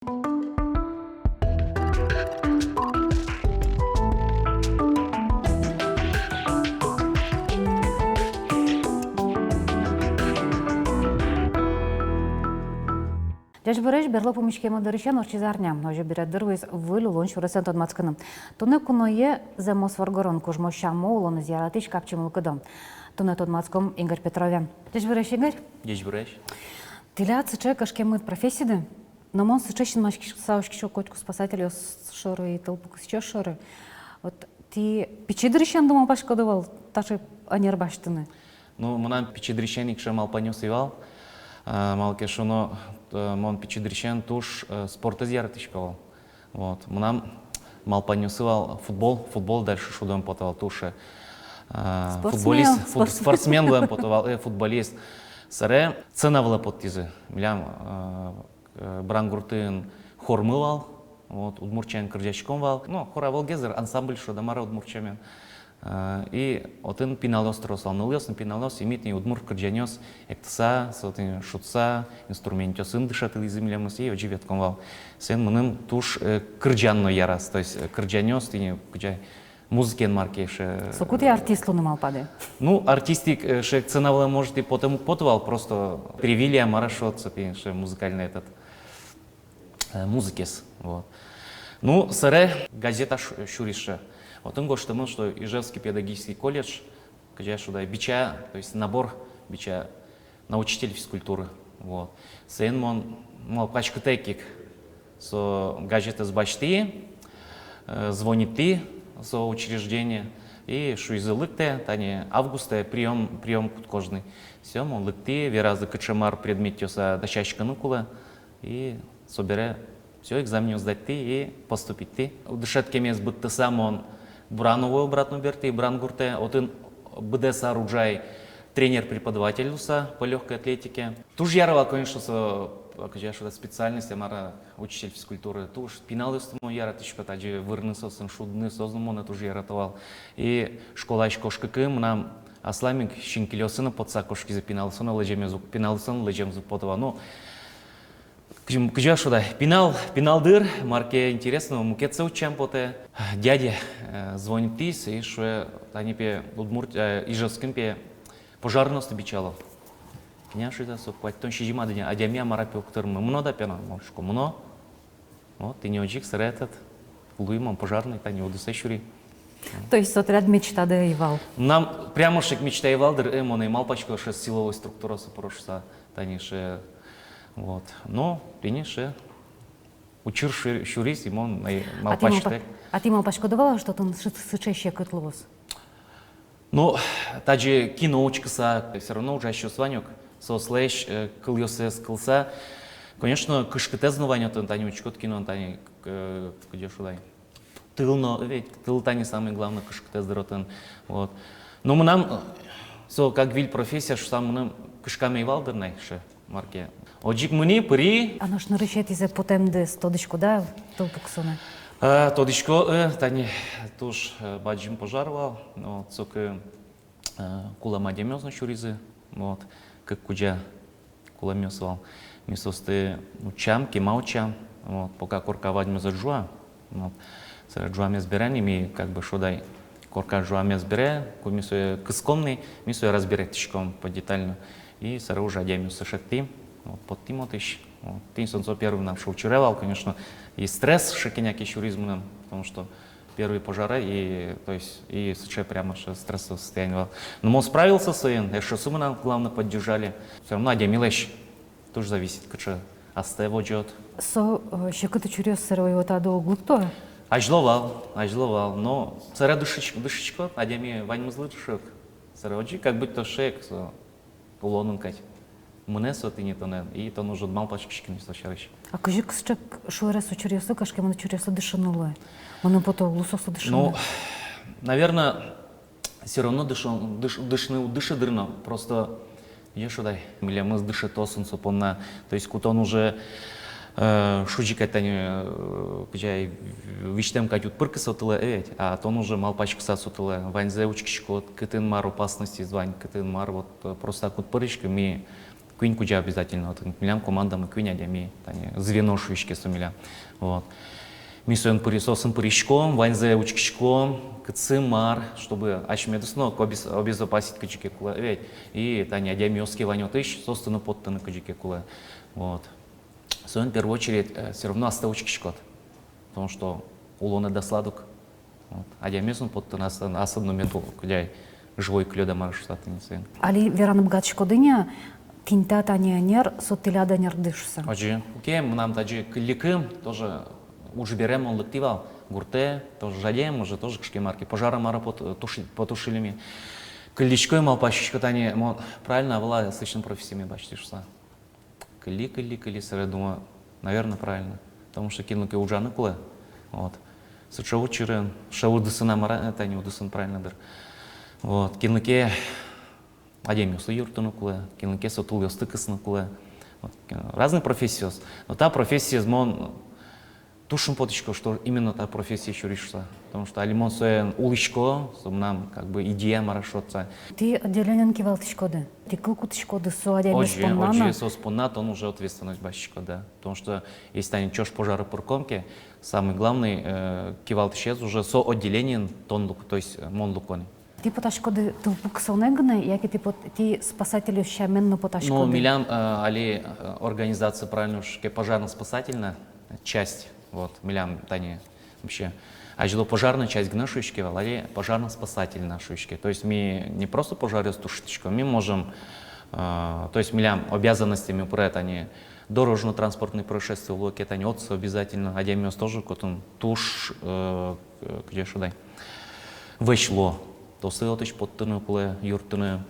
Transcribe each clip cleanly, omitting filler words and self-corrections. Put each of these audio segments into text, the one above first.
Дяж береш берло помічкемо доречен орчизарня, ноже біреддер виз вилю лонч уресент од мацкыным. Туне куно е земо сваргорон кужмо шамо улоны зияратыш капчым лукыдом. Туне тод мацком Игорь Петровен. Дяж береш, Игорь? Дяж береш. Тиля цыче кашкемыт профессиды, но мон сычешин мачки саушки шокотку спасатель шоры и толпу кысче шоры. Вот ти пичидрешен думал пашкодывал, таши анер баштыны. Ну, мынан пичидрешеник ше мал панюс ивал, малке шоно мон пичидрешен туш спорта зияратышкавал. Вот, мынан мал панюс ивал футбол дальше шудом потовал туше. Футболист, спортсмен лем потовал, футболист. Саре цена вла подтизы. Милям брангуртын хормывал, вот удмурчан кырдячком вал. Ну, хоравал гезер ансамбль шодамара удмурчамен. И отын пиналос тросал, нулёсын пиналос имитни удмур кырдянёс эктса, сотын шутса, инструментёс индышатыл иземлемос и одживетком вал. Сен мыным туш кырдянно ярас, то есть кырдянёс тыне кыджай музыкен маркеше. Сокути артист луны малпады? Ну, артистик ше ценовала может и потому потвал, просто привилия марашот, ше музыкальный этот музыкес. Вот. Ну, саре газета шурише. Вот он говорит, что Ижевский педагогический колледж, когда бича, то есть набор бича на учитель физкультуры. Вот. Сен он мол пачка текик, со газета с бачты, звонит ты со учреждения и шуизы лыкте, тани августа прием подкожный. Все, мол лыкты, веразы качамар предметёса дощачка нукула и собере все экзамен сдать ты и поступить ты. Дышатке мес быть ты сам он Буранову обратно берти, Брангурте, один БДС Руджай, тренер-преподаватель УСА по легкой атлетике. Туж ярова, конечно, специальность, я учитель физкультуры. Туж пиналистому яра тишка, таджи вырны сосын, шудны сосын, он туж яратовал. И школа ишкошкакы, нам асламик шинкилёсына подса кошки за пиналысына, пиналысын лежем запотова. Ну, кыжашуда пиналдыр, марке интересного, мукетса учам поте. Дядя звонит тис, и что они пе Ижевским пе пожарность обещала. Кня что это сопать, тон шижима дня, а дямия марапе уктырмы, мно да пена, мошко мно. Вот ты не оджик сретат, луимом пожарный, та не удусе шури. То есть отряд мечта доевал? Нам прямо шик мечта ивал, дыр эмона и малпачка, что силовой структура сопорошса, та не ше. Вот. Но, принише, учир шурис, и он малпачтек. А ты малпачкодовала, что он сычащий котловоз? Ну, таджи киноучкаса, все равно уже еще сванюк, сослэш, кыльёсе скылса. Конечно, кышкытезно ванятын, тани учкот кино, тани, где шудай. Тылно, ведь тыл тани самый главный кышкытез дыротын. Вот. Но мы нам, как виль профессия, что сам нам кышками и валдырнай, ше, марке. Оджик муни, пыри. А наш нарушает из-за потом дес, тодочку, да, толпу ксуна? Тодичко, тани туш баджим пожарвал, но цока кулама демёзна чуризы, вот, как куджа куламёсвал. Мисосты учам, кемаучам, вот, пока корка вадьме за жуа, вот, с жуами сбираниями, как бы шудай, корка жуами сбере, кумисуя кыскомный, мисуя разбирать тишком подетально, и сара уже одямю сашетти, вот, под тимотыш. Вот. Ты, солнце, первый нам шоучуревал, конечно, и стресс шакиняки чуризмным, потому что первые пожары, и, то есть, и сейчас прямо стрессовое состояние. Но он справился с этим, еще суммы нам главное поддержали. Все равно Адя Милеш тоже зависит, как асте воджет. Со, щекоты чурез сырой вот аду глупто? Ажловал, но царя душечко, Адя ми вань злышек, сырой как будто то шек, улонункать. Мене соти не тонен, и то нужно малпачки не слышарыш. А кажи кысчак шуэре сучурьёсы, кашке мана чурьёсы дышанулы. Мана пото лусосу дышанулы. Ну, наверное, все равно дышны дырно. Просто ешудай, миля мы дышит осын сопонна. То есть кутон уже шуджикать они, кучай вичтем катют пырка сотылы, а то он уже малпачка сотылы. Ваньзе учкишкот, кытын мар опасности звань, кытын мар вот просто акут пырычка ми Квин куджа обязательно, вот, милям командам, квин адями, тани, звено шуишке сумиля, вот. Мисуен пылесосом пырищком, ванзе учкичком, кцимар, чтобы ачмедусно обезопасить качеке кула, ведь, и тани адямиоски ванетыш, собственно, подтаны качеке кула, вот. В первую очередь, все равно оставочкичкот, потому что улона досладок, вот. Адямиосын подтаны особенно мету, куда живой клёда марш сатыни сын. Али веранып гатшкодыня, тинта танянер, сотыляда нердышса. Оджи, окей, нам таджи кликым тоже уже берем он лактивал, гурте, тоже жадем, уже тоже кшки марки, пожара мара потушили ми. Кличкой мал пащичка тани, правильно, была слышно профессиями бачти что. Кли, сэр, думаю, наверное, правильно, потому что кинули уджаны куле, вот. Сычеву чирен, шаву дысына мара, это не удысын правильно дыр. Вот, кинули адемиусы юртуну куле, кинули сотул ёстыкысны куле. Разные профессии, но та профессия мон тушим поточку, что именно та профессия еще решится. Потому что алимон соен улычко, нам как бы идея марашотца. Ты отделенен кивалтышкоды. Ты кылкутышкоды со адямис Оджи со спонат, он уже ответственность бащичка, да. Потому что если станет чёж пожара пуркомки, самый главный кивалтышец уже со отделением тонлук, то есть монлукони. Ты поташкоды тылпуксонегны, яки ты спасатели щаменно поташкоды? Ну, милям али организация правильно уж пожарно-спасательная часть. Вот, милям тани вообще. А жило пожарная часть гнашуечки, али пожарно-спасательная шуечки. То есть мы не просто пожарю с тушечкой, мы можем, то есть милям обязанностями про они дорожно-транспортные происшествия, локи, это не отцы обязательно, а демиос тоже, котом туш, где шудай, вышло, то сылотыч подтыны куле, юртыны,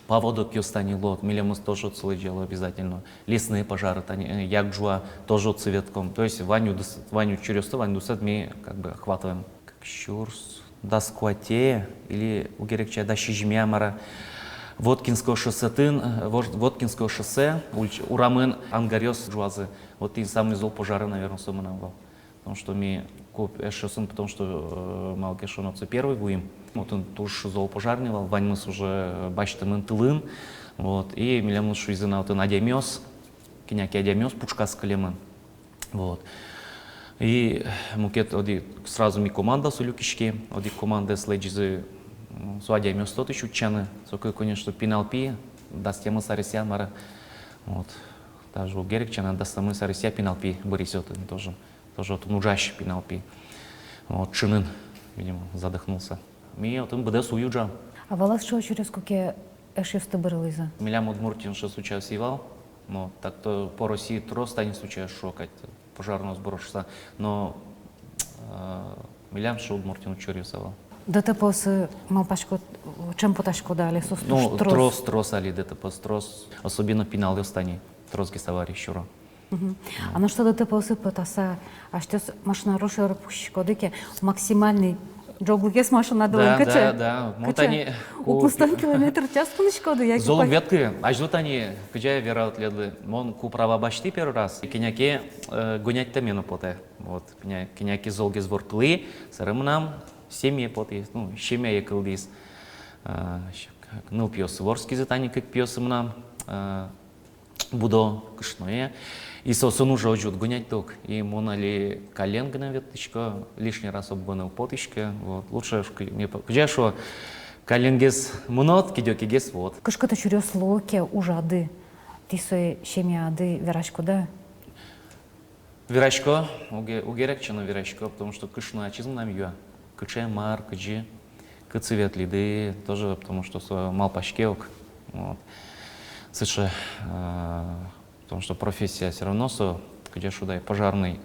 поводок юстанило, милямус тоже целое дело обязательно. Лесные пожары, якджуа тоже цветком. То есть Ваню чурёсту, Ваню дусет мы как бы охватываем. Как щурс, доскуате или у герекча дащижмя мара. Воткинского шоссе, Урамын, Ангарёс, Джуазы. Вот и самый зол пожары, наверное, сумманавал. Потому что мы потому что малкешоновцы первый будем. Вот он туш зол пожарнивал, ваньмыс уже бачтымын тылын. Вот, и милямын шуизына вот он адямёс, киняки адямёс, пучка с колемын. Вот. И мукет оди сразу ми команда с улюкишки, оди команда с леджизы с адямёс тот еще чаны. Сокой, конечно, пиналпи, даст тема сарисия мара. Вот. Даже у Герекчана даст мы сарисия пиналпи, Борисёт тоже. Тоже вот нужащий пиналпи. Вот Чинын, видимо, задохнулся. Ми вот им БДС уюджа. А валас что через какие эшёсты бырылыза? Милям Удмуртин что случай сивал, но так-то по России просто не случай шокать пожарного сборща, но Милям что Удмуртин учурил савал. ДТП-сы малпашко, чем поташкода, али сос Ну, трос али ДТП, трос, особенно пинал остани, трос гестовари щуро. А на что ДТП-сы пытаса, а что машина рушила пушкодыки максимальный джоглугес машина долынкача? Да. Вот они... Укустан километр в час пунышкоды, яки Золом ветки, а ждут они, когда верят ледлы, мон куправа башти первый раз, и киняки гонять тамену поте. Вот, киняки золги звортлы, сарымнам, семьи поте, ну, семья якылдис. Ну, пьёсы ворски затани, как пьёсы мнам, будо кышное. И сосон уже очень гонять ток. И монали коленга на веточка, лишний раз обгонил потычка. Вот. Лучше, где что коленгес мнот, кидёкигес вот. Кышката чурёс локе ужады, ты свои семьяды верашкода? Верашко, у Герекчана верашко, потому что кышна ачизм нам юа. Кыче мар, кычи, кыцевет лиды, тоже потому что мал пашкеок. Вот. Слушай, потому что профессия все равно, где шудай пожарный,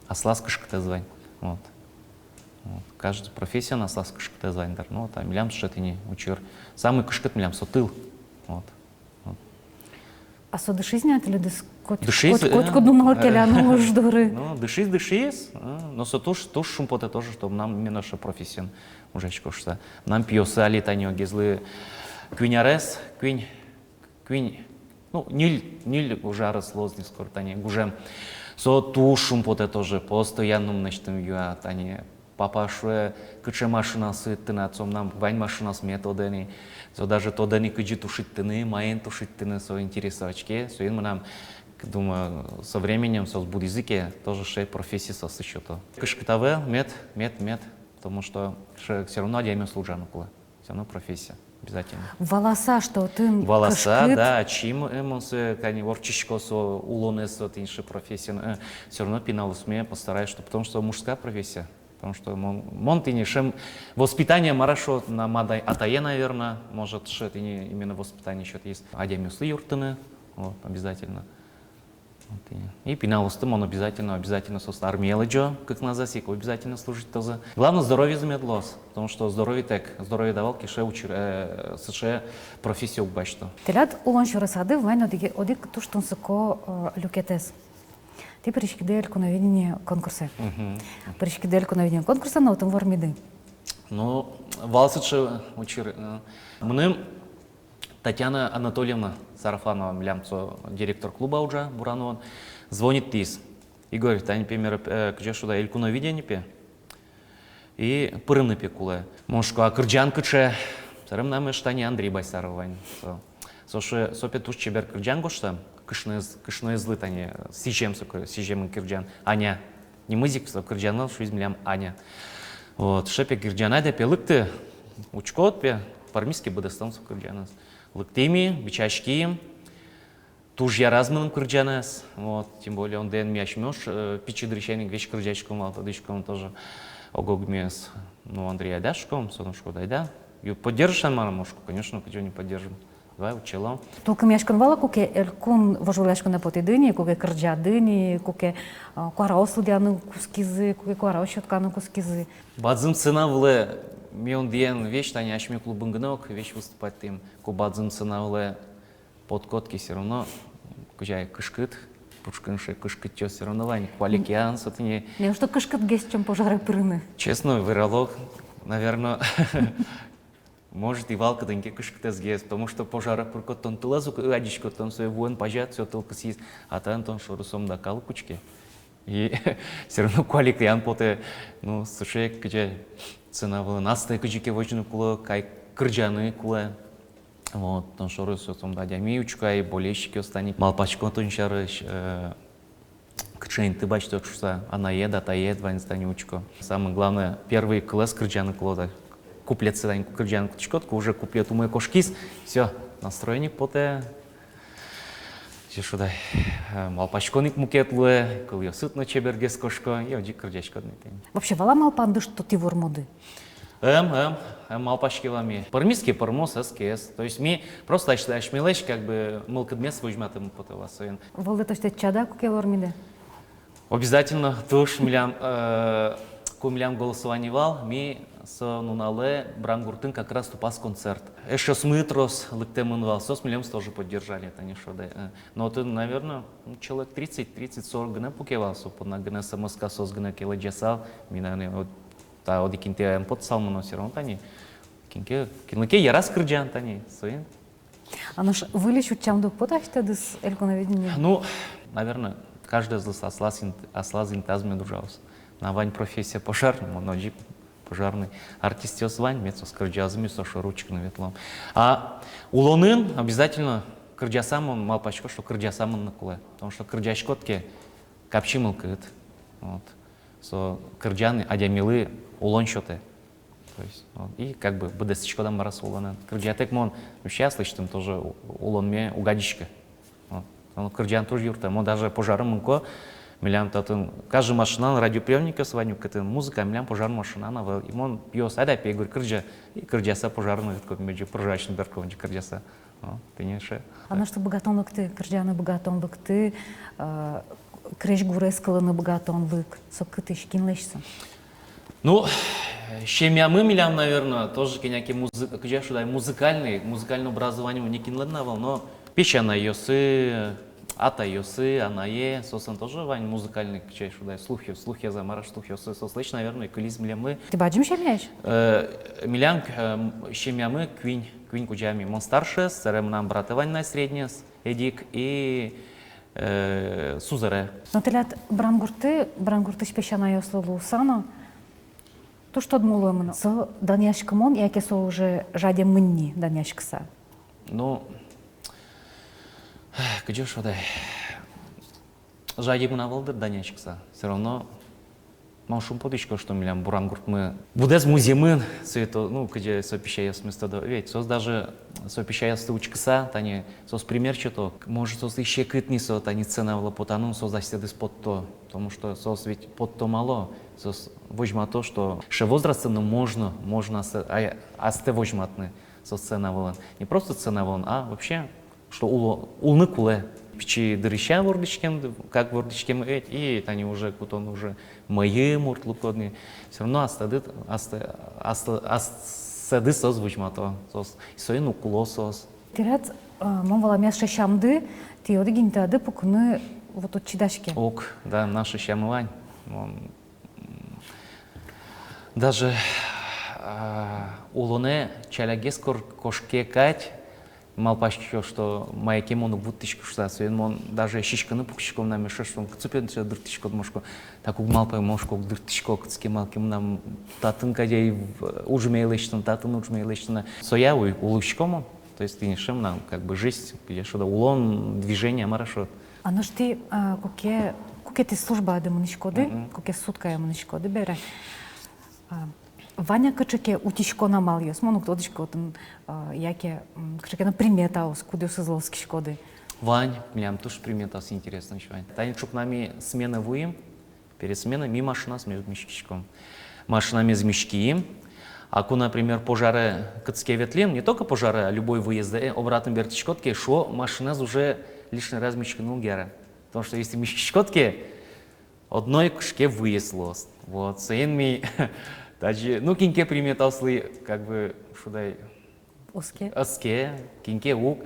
аслас кышката звань. Вот. Каждая профессия на аслас кышката звань. Ну, там милям что-то не учер. Самый кышкат милям сотыл. Вот. А со дыши снять или дышись? Котку думала келяну ждуры. Ну, дышись. Но со туш шумпоте тоже, что нам именно наша профессия уже что нам пьёсы али танё гезлы квинярес, квинь, ну, ниль уже росло здесь скоро тани гужем. Со тушум поте тоже постоянно значит юа тани папа шуе кыче машинасы тына, сомнам вань машинасы методени, со даже тодени кыджи тушиттыны, майен тушиттыны, со интересовачке, со нам думаю, со временем со буддизике тоже шей профессии со сычето. Кышкытаве, мед, потому что все равно одеями служану кулы, все равно профессия. Обязательно. Волоса, что ты Волоса, кышкыт. да, чим эмосы, кани ворчишкосо, улонес, вот инши профессия, все равно пиналус мне постараюсь, что, потому что мужская профессия, потому что мон ты не шем воспитание марашу на мадай атае, наверное, может, что это не именно воспитание что-то есть, адемюслы юртыны, вот, обязательно. И пиналустым он обязательно со армией леджо, как на засеку, обязательно служить тоже. Главное здоровье замедлос, потому что здоровье так, здоровье давал кише США профессию бачто. Телят улон шурасады в войну одик туштун сыко люкетес. Ты перешкидель коновидение конкурса. Перешкидель коновидение конкурса, но там вормиды. Ну, валсычы учир. Мным Татьяна Анатольевна Сарафанова, млямцо, директор клуба уже, Буранова, звонит тис. И говорит, Таня, например, где сюда илькуно видение пе. И пырымны пекуле. Может, а кырджан кыче, сарым нам штани Андрей Байсаровань. Соше сопе туш чебер кырджан гошта, кышны злы тани, сижем кырджан. Аня, не мызик, со кырджанал, шуиз млям Аня. Вот, шепе кырджана да пелыкты, учкот пе, пармиски бадастан со кырджанас. Лыктеми, бичашки, туж я размыным кырджанас, вот, тем более он дэн мяшмёш, пичи дрещайник вещь кырджачком, алтадышком тоже огогмес, ну, Андрея дашком, сонушку дайда. И поддержишь мамушку, конечно, почему не поддержим. Давай, учело. Только мяшкан вала, куке элькун вожулешкан на потидыни, куке кырджадыни, куке куара ослудяны кускизы, куке куара ощетканы кускизы. Бадзым цена вле, мион диен вещь, тани ашми клубын гнок, вещь выступать тем, ку бадзым цена вле подкотки все равно, кujай кышкыт, пушканши кышкыт чё все равно вань, кваликиан, сотни. Не, что кышкат гест, чем пожары прыны. Честно, выралог, наверное, может и валка деньги кышкытес гест, потому что пожара пуркот тон тылазу, адичко тон свой вуэн пожат, все только съест, а там тон шорусом да калкучки. И все равно кваликиан поте, ну, слушай, кujай цена была настая кujike вожну куло, кай кырджаны куло. Вот, тон шорусом том да дямиючка и болельщики останет. Малпачко тон шарыш, кчейн ты бачишь, что она еда, та ед, вань станючко. Самое главное, первый класс кырджаны куло, да. Куплет седань кырджан кучкотку, уже куплет у моей кошкис, все, настроение поте. Шудай, малпачконик мукетлуе, коли я сытно чебергес кошко, я оди кырджачко днетень. Вообще, вала малпанды, что ты вормуды? Малпачки вами. Пармиски пармос СКС. То есть ми просто ашмилеш, как бы мылкадмес выжматым потеласоин. Волы то, что чада, куке вормиды? Обязательно туш милям, кумлям голосование вал, ми со нунале брангуртын как раз тупас концерт. Еще смытрос лыктемын вал, сос милям тоже поддержали, это не шо да. Но это, наверное, человек 30-40 гна пукевал, соподна гна самоска сос гна келеджесал, минане вот та оди кинте под салмоно все равно тани. Кинке я раз кырджан тани, своим. А наш вылечу чем до потащите дыс эльконовидение? Ну, наверное, каждый из нас аслазин тазме дружался. На вань профессия пожар, моноджип пожарный артист вань, мецо с кырджазами, со шаручек на ветлом. А улонын обязательно кырджасам он мал пачко, что кырджасам он на куле, потому что кырджачкотке капчимыл кыт, вот. Со кырджаны адямилы улон счеты. То есть, вот, и как бы бдсчкодан марас улонын. Кырджатек мон вообще слышим тоже улон мне угадичка. Вот. Кырджан тоже юрта, мон даже пожаром мунко. Милям татын, каждый машина радиоприемника с вами, катын музыка, милям пожар машина, навел. И он пьёс, ада пей, говорит, кырджа, и кырджаса пожарный, такой между прожачный дарком, кырджаса. Ты не ше. А на что богатонлык ты, кырджаны богатонлык ты, креш гурескаланы богатонлык, сокы ты шкинлешься? Ну, щемямы милям, наверное, тоже кеняки музыкальное образование не кинуленавал, но печана йосы, ата йосы, анае, сосан тоже вань музыкальный кчай шудай, слухи за мара слухи йосы, сослышь, наверное, кылиз милямы. Ты баджим щемяешь? Милям щемямы квин куджами мон старше, сарем нам братывань на средняя, эдик и Сузаре. Но ты лет брангурты спещана йослу сано, То что отмолуем? Со даняшкамон, яке со уже жаде мынни даняшкса. Ну, где ж вода? Жади мына волдыр данячкса. Все равно машум подичко, что милям бурангурт мы. Будез музеймын, все это, ну, где сопищая смысла да. Ведь сос даже сопищая стучкса, тани сос пример что-то. Может сос еще кытни со, тани цена в потану сос заседы под то, потому что сос ведь под то мало. Сос возьма то, что ше возрастно можно, асте возьматны сос цена волан. Не просто цена волан, а вообще, что улны куле. Пичи дырища вордичкем, как вордичкем и они уже кутон уже мои муртлукодни. Все равно астады сос вучмато сос. Соин укуло сос. Тират, мон валамяс шамды, ти одигинтады пукны вот от чидашки. Ок, да, наши щамывань. Даже улоне чалягес кошке кать. Малпашки, что маяки мону будтичку что мон даже щичканы пукшиком нам еще что кцупен все дыртичко мошко так малпай мошко дыртичко кцки малки нам татын кадей ужмейлечтен татын ужмейлечтен соявый улучкому, то есть ты не шем нам как бы жизнь где что-то улон движение марашо. А ну ты куке ты служба демонишкоды, куке сутка демонишкоды бере. Ваня качеке утичко на малиос, мону кто-дичко там яке качеке на приметаус, куда сызловски шкоды. Вань, милям тоже приметаус интересно Вань. Тань чтоб нами смена вуем, перед сменой ми машина с мешкичком. Машинами с мешки. Аку, например, пожары кацке ветлем, не только пожары, а любой выезд, обратно вертичкотки, шо машина уже лишний раз мешканул гера. Потому что если мешкичкотки, одной кушке выезд лост. Вот, сейн ми даже, ну, кинке приметасли, как бы, шудай, оске, кинке уг.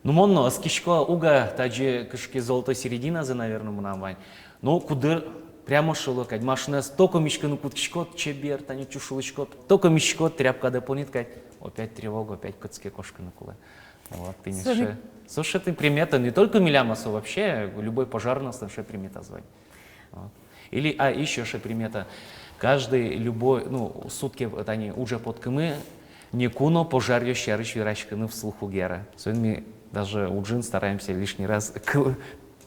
Ну, монно, оскишко уга, даже кишке золото середина за, наверное, мунамвань. Ну, куда прямо шело, кать, машина столько мишкану куткишкот, чебер, тани чушулышкот, только мишкот, тряпка да пониткать, опять тревога, опять куцке кошка на куле. Вот, ты не. Слушай, ты примета не только милямасу, вообще, любой пожар нас там примета звать. Вот. Или, еще что примета. Каждый, любой, ну, сутки, они уже под кымы, не куно пожарью щарыч вирачканы вслух у гера. Сегодня мы даже у джин стараемся лишний раз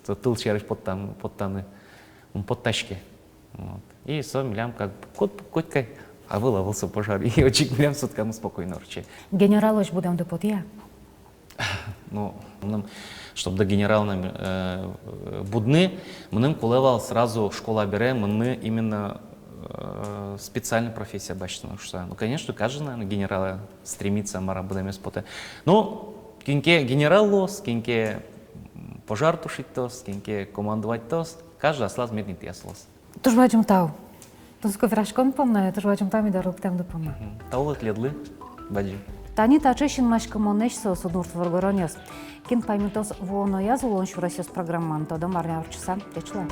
тыл щарыч под таны, под тачки. Вот. И сам милям как котка, а выловился пожар. И очень милям сутками спокойно руче. Генералоч будем депотия? Ну, чтобы до генерала будны, мы кулевал сразу школа бере, мы именно специальная профессия бачного что. Ну, конечно, каждый, наверное, генерала стремится мара будем споте. Ну, кинке генерал лос, кинке пожар тушить тос, кинке командовать тос, каждый ослаз меднит яслос. Тоже вадим тау. Тут сколько врачкон помню, тоже вадим там и дорог там допомню. Таулат ледлы, баджи. Тани тачешин машка монешсо суднурт варгороньос. Кин паймитос воно язулон шурасьос программан, то до марня часа, течла.